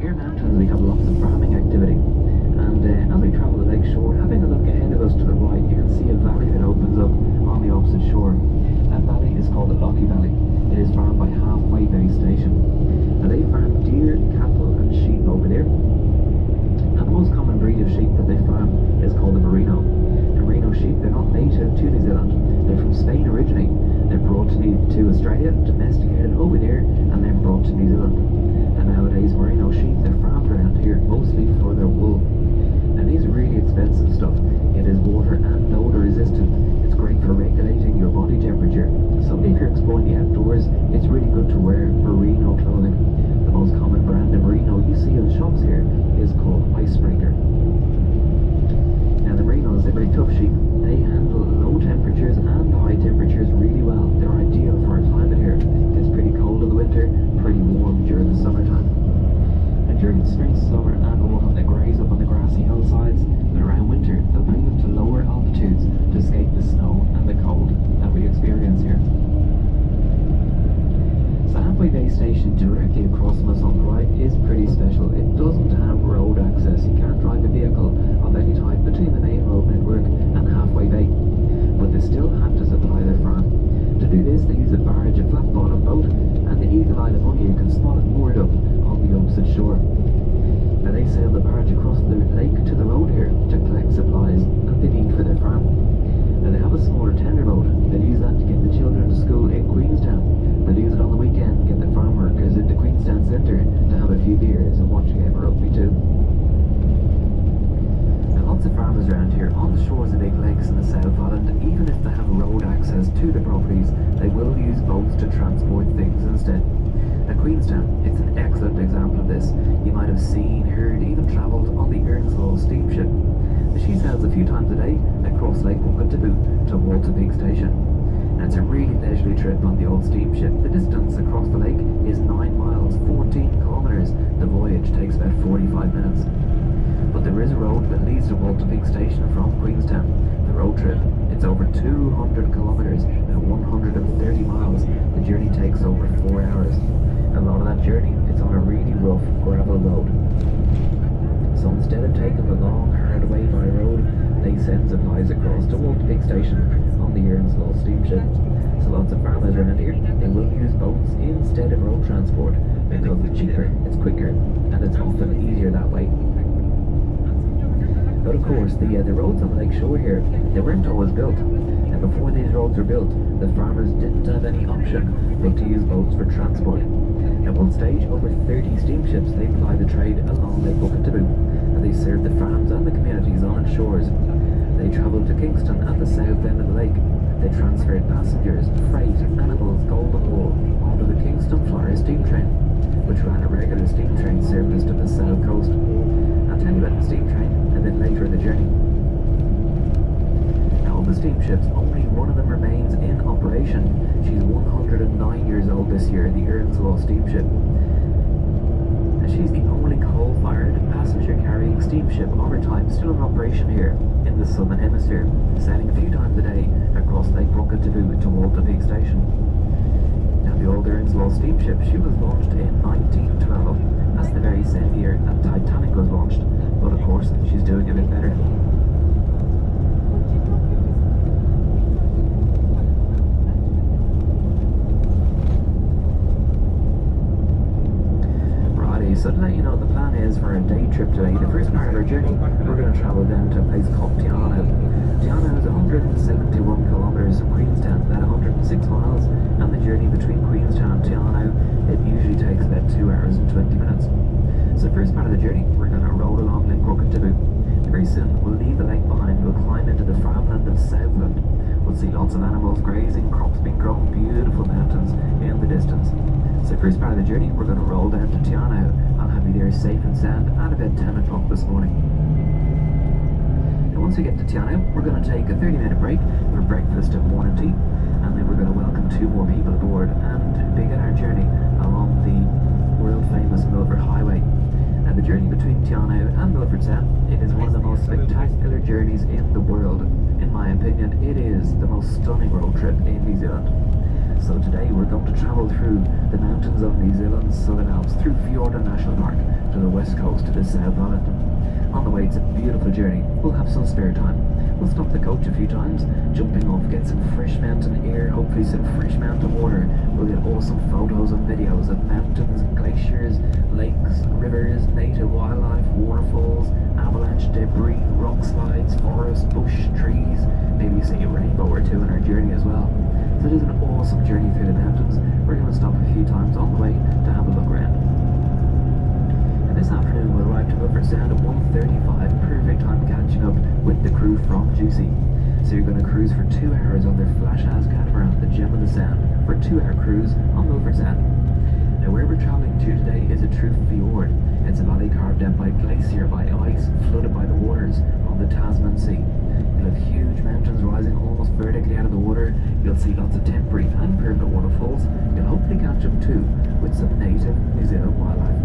here in Mountains we have lots of farming activity, and as we travel the lake shore, having a look ahead of us to the right, you can see a valley that opens up on the opposite shore. That valley is called the Lochie Valley. It is farmed by Halfway Bay Station. Now they farm deer, cattle and sheep over there. Now the most common breed of sheep that they farm is called the Merino. The Merino sheep, they're not native to New Zealand. They're from Spain originally. They're brought to Australia, domesticated over there, and then brought to New Zealand. And nowadays Merino sheep, they're farmed around here mostly for their wool. Now these are really expensive stuff. It is water and odor resistant. It's great for regulating your body temperature. So if you're exploring the outdoors, it's really good to wear Merino clothing. The most common brand of Merino you see in shops here is called Icebreaker. Now the Merinos, they're very tough sheep. They handle low temperatures and high temperatures really well. They're ideal for our climate here. It's pretty cold in the winter, pretty warm during the summertime. And during spring, summer and autumn, they graze up on the grassy hillsides, but around winter they'll bring them to lower altitudes to escape the snow and the cold that we experience here. So Halfway Bay Station, directly across from us on the right, is pretty special. It doesn't have road access. You can't drive a vehicle of any type between the main road network and Halfway Bay, but they still have to supply their farm. To do this, they use a barge, a flat-bottom boat, and the eagle-eyed among you can spot it moored up on the opposite shore. Now they sail the barge across the lake to the road here to collect supplies that they need for their farm. Now they have a smaller tender boat. They'll use that to get the children to school in Queenstown. They'll use it on the weekend to get the farm workers into Queenstown Centre to have a few beers and watch a game of rugby too. Now lots of farmers around here on the shores of big lakes in the South Island, even if they have road access to their properties, they will use boats to transport things instead. At Queenstown, it's an excellent example of this. You might have seen, heard, even travelled on the Earnslow steamship. She sails a few times a day across Lake Wakatipu to Wakatipu A station. And it's a really leisurely trip on the old steamship. The distance across the lake is 9 miles, 14 kilometres. The voyage takes about 45 minutes. But there is a road that leads to Wakatipu A station from Queenstown. The road trip, it's over 200 kilometres and 130 miles. The journey takes over 4 hours. A lot of that journey, it's on a really rough gravel road. So instead of taking the long, hard way by road, they send supplies across to Wakatipu A station on the Earnslow steamship. So lots of farmers around here, they will use boats instead of road transport because it's cheaper, it's quicker, and it's often easier that way. But of course, the roads on the lake shore here, they weren't always built. And before these roads were built, the farmers didn't have any option but to use boats for transport. At one stage, over 30 steamships, they plied the trade along Lake Wakatipu, and they served the farms and the communities on its shores. They travelled to Kingston at the south end of the lake. They transferred passengers, freight, animals, gold and wool onto the Kingston Flyer steam train, which ran a regular steam train service to the south coast. I'll tell you about the steam train a bit later in the journey. Now, of the steamships, only one of them remains in operation. She's 109 years old this year, the Earnslow steamship. And she's the only coal-fired passenger-carrying steamship of her type still in operation here in the Southern Hemisphere, sailing a few times a day across Lake Wakatipu to Wakatipu A station. Now, the old Earnslow steamship, she was launched in 1912. That's the very same year that Titanic was launched, but of course, she's doing a bit better. So to let you know, the plan is for a day trip today. The first part of our journey, we're going to travel down to a place called Tiana. Tiana is 171 kilometres from Queenstown, about 106 miles, and the journey between Queenstown and Tiana, it usually takes about 2 hours and 20 minutes. So the first part of the journey, we're going to roll along Lake Wakatipu. Very soon, we'll leave the lake behind, we'll climb into the farmland of Southland. We'll see lots of animals grazing, crops being grown, beautiful mountains in the distance. So first part of the journey, we're going to roll down to Tiana. I'll have you there safe and sound at about 10 o'clock this morning. And once we get to Tiana, we're going to take a 30-minute break for breakfast and morning tea, and then we're going to welcome 2 more people aboard and begin our journey along the world-famous Milford Highway. And the journey between Tiana and Milford Sound, it is one of the most spectacular journeys in the world. In my opinion, it is the most stunning road trip in New Zealand. So today we're going to travel through the mountains of New Zealand's Southern Alps, through Fjordan National Park, to the west west coast to the South Island. On the way, it's a beautiful journey. We'll have some spare time. We'll stop the coach a few times, jumping off, get some fresh mountain air, hopefully some fresh mountain water. We'll get awesome photos and videos of mountains, glaciers, lakes, rivers, native wildlife, waterfalls, avalanche debris, rock slides, forest, bush, trees. Maybe see a rainbow or two on our journey as well. So it is an awesome journey through the mountains. We're going to stop a few times on the way to have a look around. And this afternoon we'll arrive to Milford Sound at 1:35, perfect time catching up with the crew from Juicy. So you're going to cruise for 2 hours on their flash-ass catamaran, the Gem of the Sound, for a 2-hour cruise on Milford Sound. Now where we're travelling to today is a true fjord. It's a valley carved out by glacier, by ice, flooded by the waters of the Tasman Sea. You'll have huge mountains rising almost vertically out of the water. You'll see lots of temporary and permanent waterfalls. You'll hopefully catch up too with some native New Zealand wildlife.